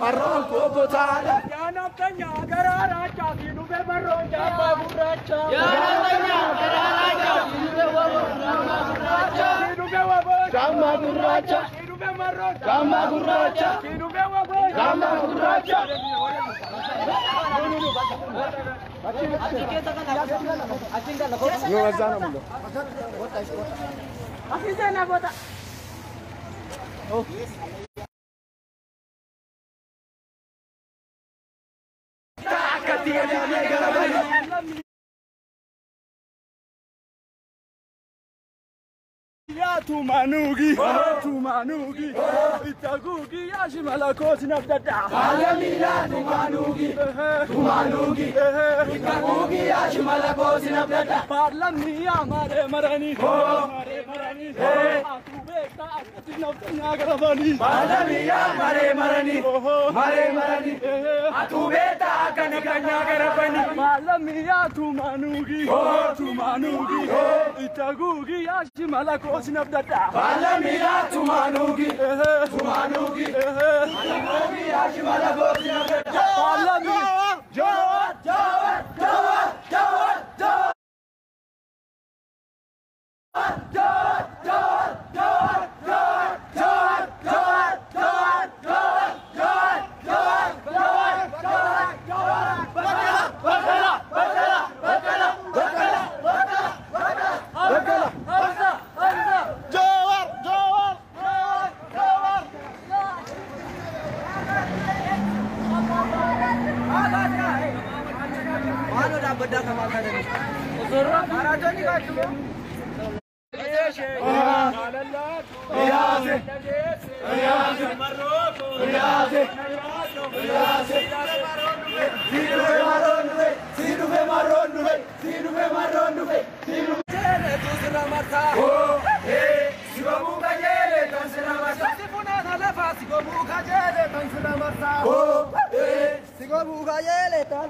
marroon kokotaadha. Yaana keenya garaara chaafii nu bee marroon jaamaa gurraacha. Yaana keenya garaara chaafii nu bee marroon jaamaa gurraacha. Nu bee waboo jaamaa gurraacha. nu bee marroon jaamaa gurraacha. nu bee waboo jaamaa gurraacha. Yoo azana mulo. Asisena bota. Oh. Ya tumanugi, itagugi ya shimalakoti nafdada. Alamila tumanugi, itagugi ya shimalakoti nafdada. Parlamni ya mare marani, mare marani. Atubeka akati nafdanya garabani. Parlamni ya mare marani, mare marani. Atubeka akati nafdanya garabani. Parlamni ya tumanugi, itagugi ya shimalakoti nafdada. Parlamni ya tumanugi, itagugi ya shimalakoti nafdada. Parlamni Jawad. Sigo buka yele tan